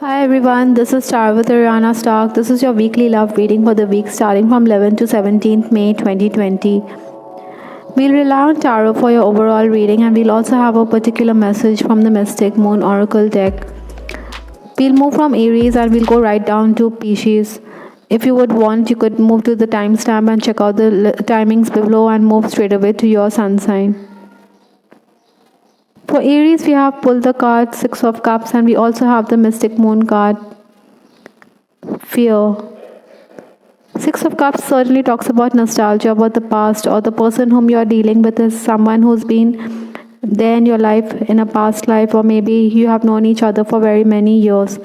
Hi everyone, this is Star with Ariana Stock. This is your weekly love reading for the week starting from 11th to 17th May 2020. We'll rely on tarot for your overall reading, and we'll also have a particular message from the Mystic Moon Oracle deck. We'll move from Aries and we'll go right down to Pisces. If you would want, you could move to the timestamp and check out the timings below and move straight away to your sun sign. For Aries, we have pulled the card Six of Cups, and we also have the Mystic Moon card, Fear. Six of Cups certainly talks about nostalgia, about the past, or the person whom you are dealing with is someone who's been there in your life in a past life, or maybe you have known each other for very many years.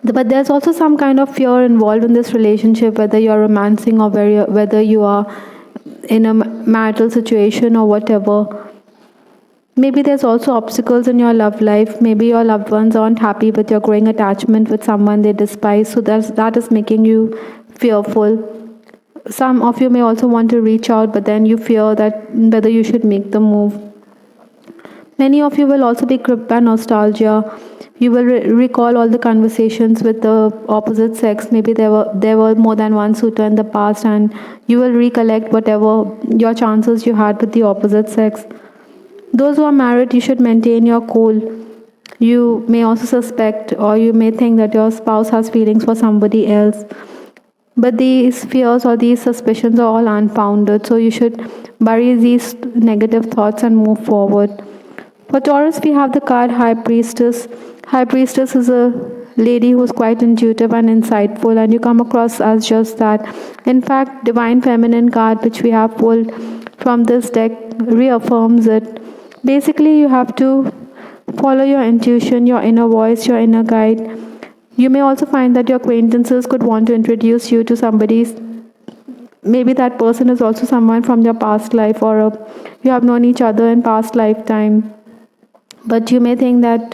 But there's also some kind of fear involved in this relationship, whether you're romancing or whether you are in a marital situation or whatever. Maybe there's also obstacles in your love life. Maybe your loved ones aren't happy with your growing attachment with someone they despise, so that is making you fearful. Some of you may also want to reach out, but then you fear that whether you should make the move. Many of you will also be gripped by nostalgia. You will recall all the conversations with the opposite sex. Maybe there were more than one suitor in the past, and you will recollect whatever your chances you had with the opposite sex. Those who are married, you should maintain your cool. You may also suspect, or you may think that your spouse has feelings for somebody else. But these fears or these suspicions are all unfounded, so you should bury these negative thoughts and move forward. For Taurus, we have the card High Priestess. High Priestess is a lady who is quite intuitive and insightful, and you come across as just that. In fact, Divine Feminine card, which we have pulled from this deck, reaffirms it. Basically, you have to follow your intuition, your inner voice, your inner guide. You may also find that your acquaintances could want to introduce you to somebody. Maybe that person is also someone from your past life, or you have known each other in past lifetime. But you may think that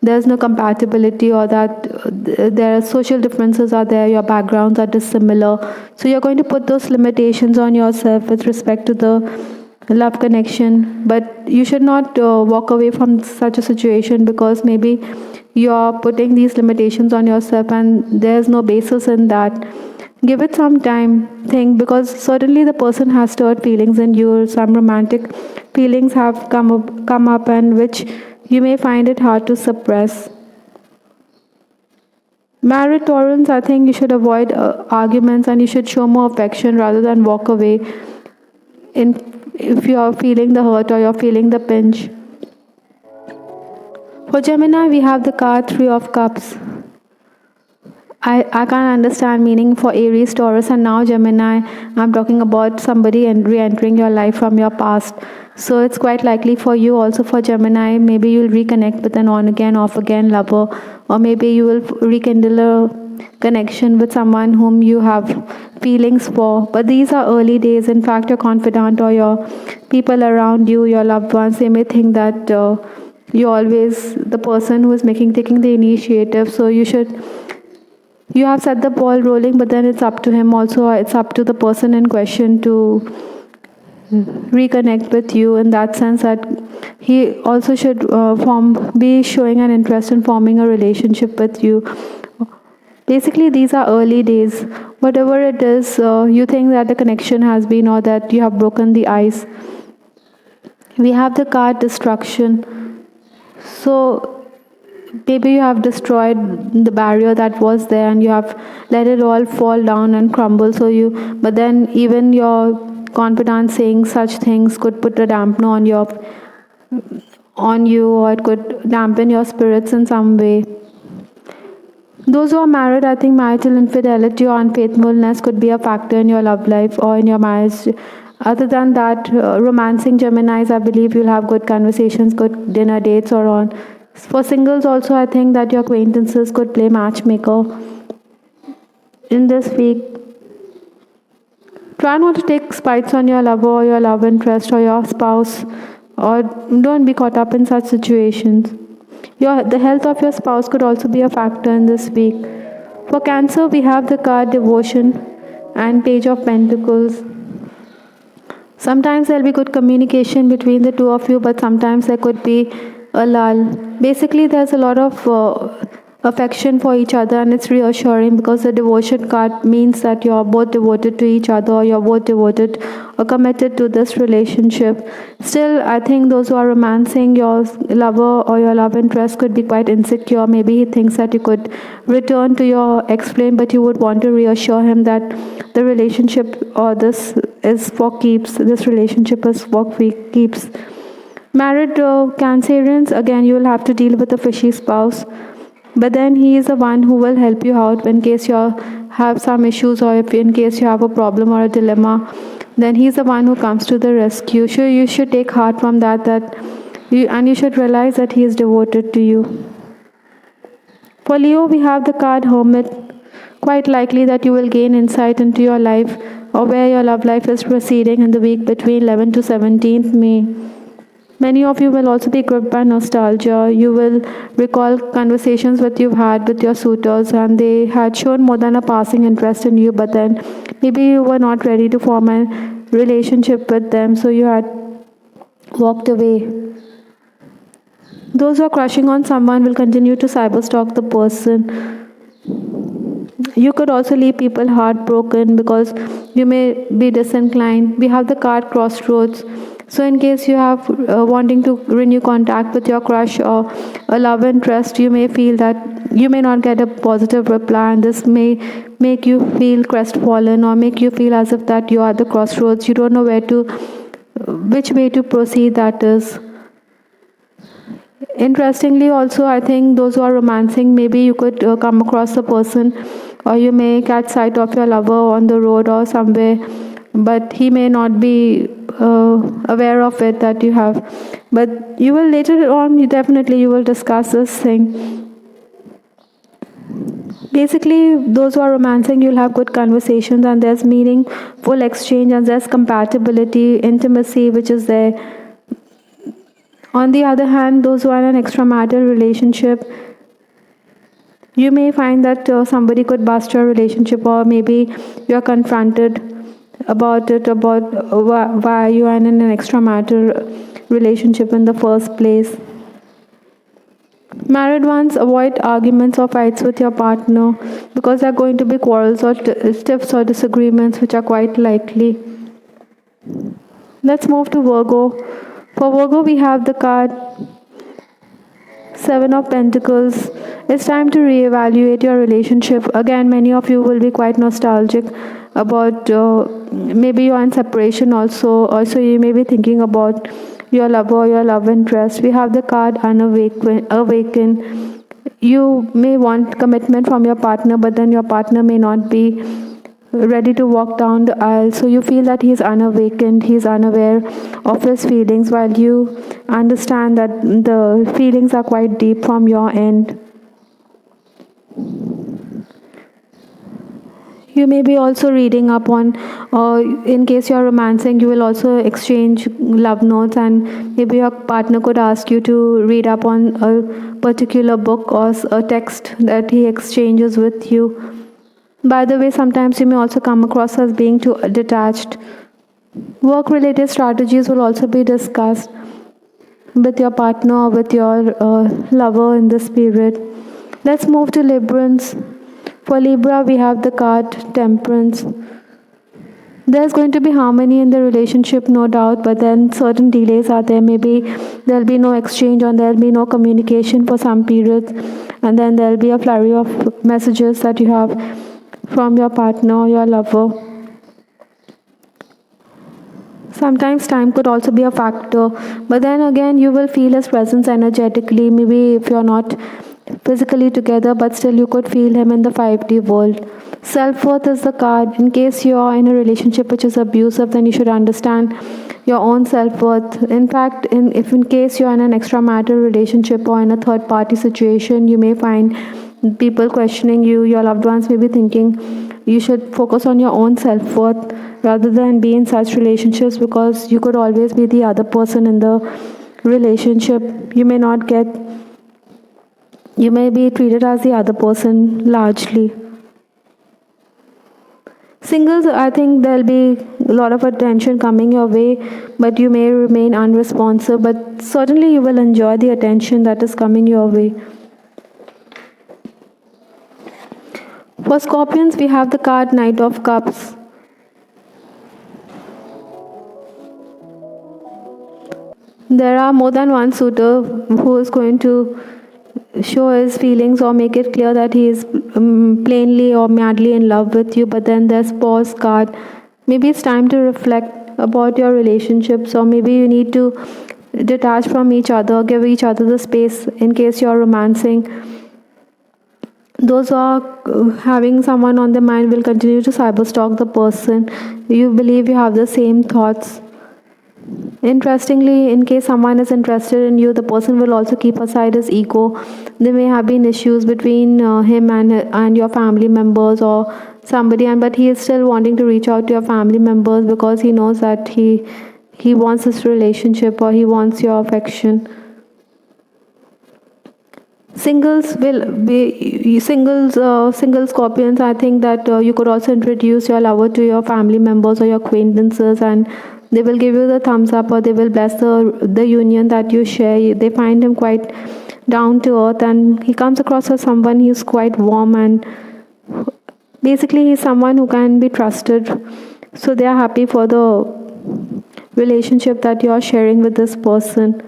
there's no compatibility, or that there are social differences are there, your backgrounds are dissimilar. So you're going to put those limitations on yourself with respect to the love connection, but you should not walk away from such a situation, because maybe you're putting these limitations on yourself and there's no basis in that. Give it some time, think, because certainly the person has stirred feelings in you. Some romantic feelings have come up and which you may find it hard to suppress. Married Taurans, I think you should avoid arguments, and you should show more affection rather than walk away if you are feeling the hurt or you're feeling the pinch. For Gemini, we have the card Three of Cups. I can't understand meaning for Aries, Taurus, and now Gemini. I'm talking about somebody re-entering your life from your past. So it's quite likely for you also. For Gemini, maybe you'll reconnect with an on-again, off-again lover, or maybe you will rekindle a connection with someone whom you have feelings for. But these are early days. In fact, your confidant or your people around you, your loved ones, they may think that you're always the person who is taking the initiative. So you have set the ball rolling, but then it's up to him also. It's up to the person in question to reconnect with you, in that sense that he also should be showing an interest in forming a relationship with you. Basically, these are early days. Whatever it is, you think that the connection has been, or that you have broken the ice. We have the card Destruction. So maybe you have destroyed the barrier that was there, and you have let it all fall down and crumble. But then even your confidence saying such things could put a dampener on you, or it could dampen your spirits in some way. Those who are married, I think marital infidelity or unfaithfulness could be a factor in your love life or in your marriage. Other than that, romancing Geminis, I believe you'll have good conversations, good dinner dates, or on. For singles also, I think that your acquaintances could play matchmaker in this week. Try not to take spites on your lover or your love interest or your spouse, or don't be caught up in such situations. The health of your spouse could also be a factor in this week. For Cancer, we have the card Devotion and Page of Pentacles. Sometimes there'll be good communication between the two of you, but sometimes there could be a lull. Basically, there's a lot of affection for each other, and it's reassuring because the devotion card means that you're both devoted to each other, or you're both devoted or committed to this relationship. Still, I think those who are romancing, your lover or your love interest could be quite insecure. Maybe he thinks that you could return to your ex-flame, but you would want to reassure him that the relationship or this is for keeps. This relationship is for keeps. Married Cancerians, again, you will have to deal with a fishy spouse. But then he is the one who will help you out in case you have some issues, or if in case you have a problem or a dilemma. Then he's the one who comes to the rescue. So you should take heart from that, and you should realize that he is devoted to you. For Leo, we have the card Hermit. Quite likely that you will gain insight into your life or where your love life is proceeding in the week between 11th to 17th May. Many of you will also be gripped by nostalgia. You will recall conversations that you've had with your suitors, and they had shown more than a passing interest in you, but then maybe you were not ready to form a relationship with them, so you had walked away. Those who are crushing on someone will continue to cyberstalk the person. You could also leave people heartbroken because you may be disinclined. We have the card Crossroads. So in case you have wanting to renew contact with your crush or a love interest, you may feel that you may not get a positive reply, and this may make you feel crestfallen or make you feel as if that you are at the crossroads. You don't know which way to proceed, that is. Interestingly also, I think those who are romancing, maybe you could come across a person, or you may catch sight of your lover on the road or somewhere, but he may not be aware of it that you have. But you will later on, you will discuss this thing. Basically, those who are romancing, you'll have good conversations, and there's meaningful exchange, and there's compatibility, intimacy, which is there. On the other hand, those who are in an extramarital relationship, you may find that somebody could bust your relationship, or maybe you're confronted about why you are in an extramarital relationship in the first place. Married ones, avoid arguments or fights with your partner because there are going to be quarrels or tiffs or disagreements which are quite likely. Let's move to Virgo. For Virgo, we have the card Seven of Pentacles. It's time to reevaluate your relationship. Again, many of you will be quite nostalgic about maybe you're in separation also. Also, you may be thinking about your lover or your love interest. We have the card Awaken. You may want commitment from your partner, but then your partner may not be ready to walk down the aisle. So you feel that he's unawakened, he's unaware of his feelings, while you understand that the feelings are quite deep from your end. You may be also reading up on, or in case you're romancing, you will also exchange love notes, and maybe your partner could ask you to read up on a particular book or a text that he exchanges with you. By the way, sometimes you may also come across as being too detached. Work-related strategies will also be discussed with your partner or with your lover in this period. Let's move to Librans. For Libra, we have the card Temperance. There's going to be harmony in the relationship, no doubt, but then certain delays are there. Maybe there'll be no exchange, or there'll be no communication for some periods, and then there'll be a flurry of messages that you have from your partner or your lover. Sometimes time could also be a factor, but then again you will feel his presence energetically. Maybe if you're not physically together, but still you could feel him in the 5D world. Self-worth is the card. In case you are in a relationship which is abusive, then you should understand your own self-worth. In fact, if in case you are in an extramarital relationship or in a third-party situation, you may find people questioning you. Your loved ones may be thinking you should focus on your own self-worth rather than be in such relationships, because you could always be the other person in the relationship. You may be treated as the other person largely. Singles, I think there'll be a lot of attention coming your way, but you may remain unresponsive, but certainly you will enjoy the attention that is coming your way. For Scorpions, we have the card Knight of Cups. There are more than one suitor who is going to show his feelings or make it clear that he is plainly or madly in love with you, but then there's pause card. Maybe it's time to reflect about your relationships, or maybe you need to detach from each other, give each other the space in case you're romancing. Those who are having someone on their mind will continue to cyberstalk the person. You believe you have the same thoughts. Interestingly, in case someone is interested in you, the person will also keep aside his ego. There may have been issues between him and your family members or somebody, but he is still wanting to reach out to your family members because he knows that he wants this relationship or he wants your affection. Single Scorpions, I think that you could also introduce your lover to your family members or your acquaintances, and they will give you the thumbs up or they will bless the union that you share. They find him quite down to earth, and he comes across as someone who's quite warm, and basically he's someone who can be trusted. So they are happy for the relationship that you are sharing with this person.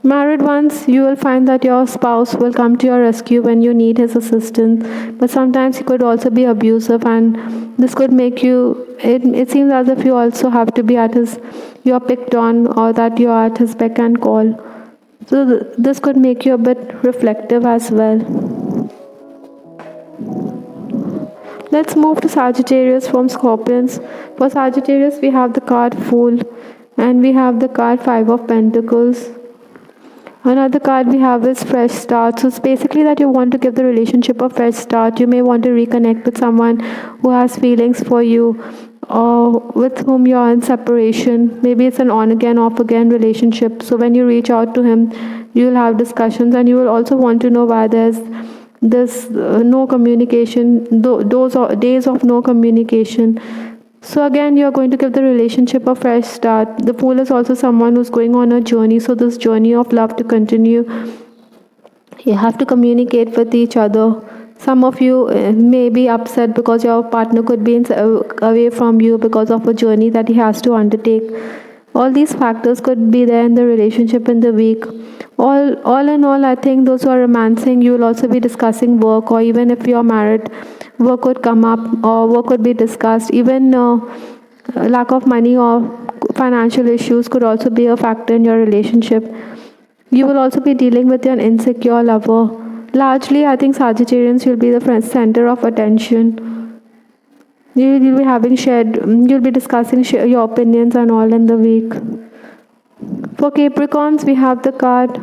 Married ones, you will find that your spouse will come to your rescue when you need his assistance, but sometimes he could also be abusive, and this could make you, it seems as if you also have to be you're picked on, or that you're at his beck and call. So this could make you a bit reflective as well. Let's move to Sagittarius from Scorpions. For Sagittarius, we have the card Fool, and we have the card Five of Pentacles. Another card we have is Fresh Start. So it's basically that you want to give the relationship a fresh start. You may want to reconnect with someone who has feelings for you or with whom you are in separation. Maybe it's an on-again, off-again relationship. So when you reach out to him, you'll have discussions, and you will also want to know why there's this no communication, those are days of no communication. So again, you're going to give the relationship a fresh start. The Fool is also someone who's going on a journey. So this journey of love to continue, you have to communicate with each other. Some of you may be upset because your partner could be away from you because of a journey that he has to undertake. All these factors could be there in the relationship in the week. All in all, I think those who are romancing, you will also be discussing work, or even if you're married, work could come up or work could be discussed. Even lack of money or financial issues could also be a factor in your relationship. You will also be dealing with an insecure lover. Largely, I think Sagittarians will be the center of attention. You'll be discussing your opinions and all in the week. For Capricorns, we have the card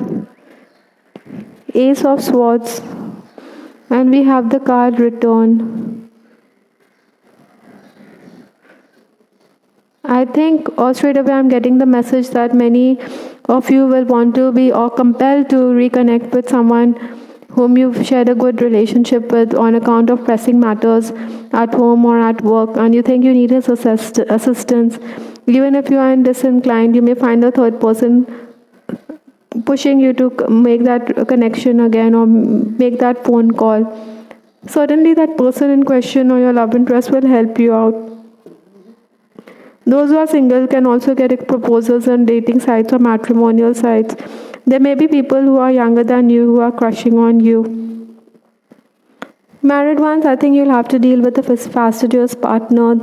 Ace of Swords, and we have the card Return. I think straight away I'm getting the message that many of you will want to be or compelled to reconnect with someone whom you've shared a good relationship with on account of pressing matters at home or at work, and you think you need his assistance. Even if you are disinclined, you may find a third person pushing you to make that connection again or make that phone call. Certainly that person in question or your love interest will help you out. Those who are single can also get proposals on dating sites or matrimonial sites. There may be people who are younger than you who are crushing on you. Married ones, I think you'll have to deal with a fastidious partner.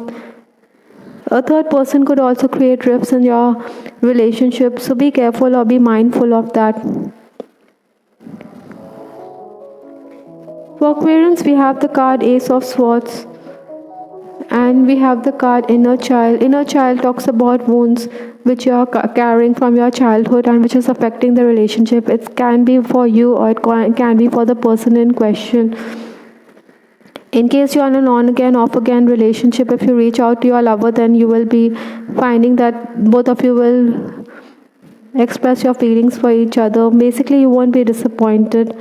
A third person could also create rifts in your relationship, so be careful or be mindful of that. For Aquarians, we have the card Ace of Swords, and we have the card Inner Child. Inner Child talks about wounds which you are carrying from your childhood and which is affecting the relationship. It can be for you or it can be for the person in question. In case you're in an on-again, off-again relationship, if you reach out to your lover, then you will be finding that both of you will express your feelings for each other. Basically, you won't be disappointed.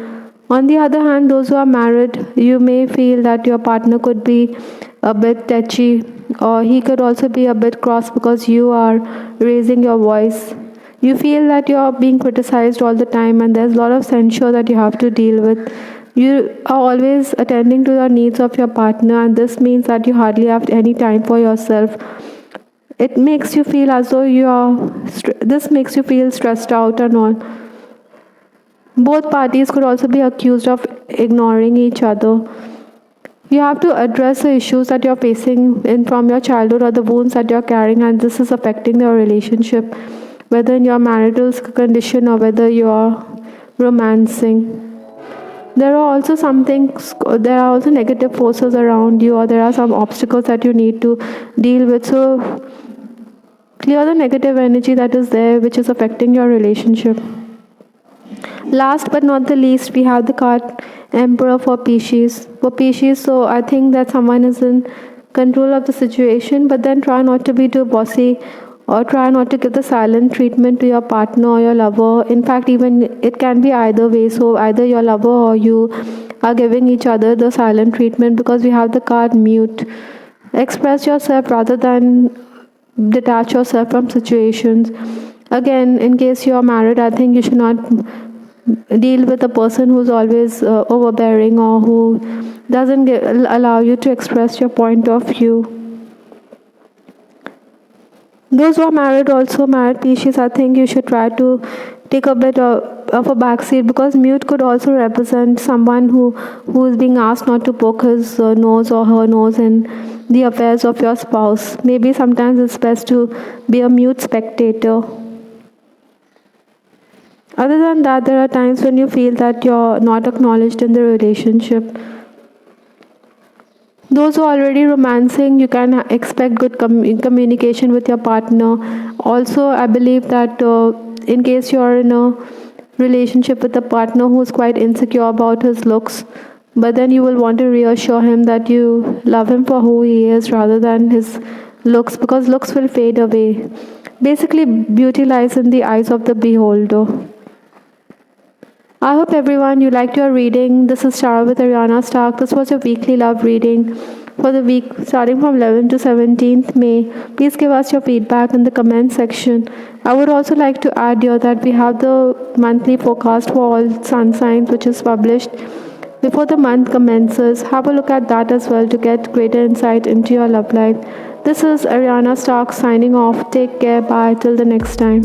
On the other hand, those who are married, you may feel that your partner could be a bit touchy, or he could also be a bit cross because you are raising your voice. You feel that you're being criticized all the time, and there's a lot of censure that you have to deal with. You are always attending to the needs of your partner, and this means that you hardly have any time for yourself. It makes you feel as though this makes you feel stressed out and all. Both parties could also be accused of ignoring each other. You have to address the issues that you're facing from your childhood or the wounds that you're carrying, and this is affecting your relationship, whether in your marital condition or whether you're romancing. There are also negative forces around you, or there are some obstacles that you need to deal with. So clear the negative energy that is there, which is affecting your relationship. Last but not the least, we have the card Emperor for Pisces. So I think that someone is in control of the situation, but then try not to be too bossy, or try not to give the silent treatment to your partner or your lover. In fact, even it can be either way. So either your lover or you are giving each other the silent treatment, because we have the card Mute. Express yourself rather than detach yourself from situations. Again, in case you are married, I think you should not deal with a person who's always overbearing, or who doesn't allow you to express your point of view. Those who are married, also married Pisces, I think you should try to take a bit of a backseat, because Mute could also represent someone who is being asked not to poke his nose or her nose in the affairs of your spouse. Maybe sometimes it's best to be a mute spectator. Other than that, there are times when you feel that you're not acknowledged in the relationship. Those who are already romancing, you can expect good communication with your partner. Also, I believe that in case you're in a relationship with a partner who's quite insecure about his looks, but then you will want to reassure him that you love him for who he is rather than his looks, because looks will fade away. Basically, beauty lies in the eyes of the beholder. I hope everyone, you liked your reading. This is Shara with Ariana Stark. This was your weekly love reading for the week starting from 11th to 17th May. Please give us your feedback in the comment section. I would also like to add here that we have the monthly forecast for all sun signs, which is published before the month commences. Have a look at that as well to get greater insight into your love life. This is Ariana Stark signing off. Take care. Bye. Till the next time.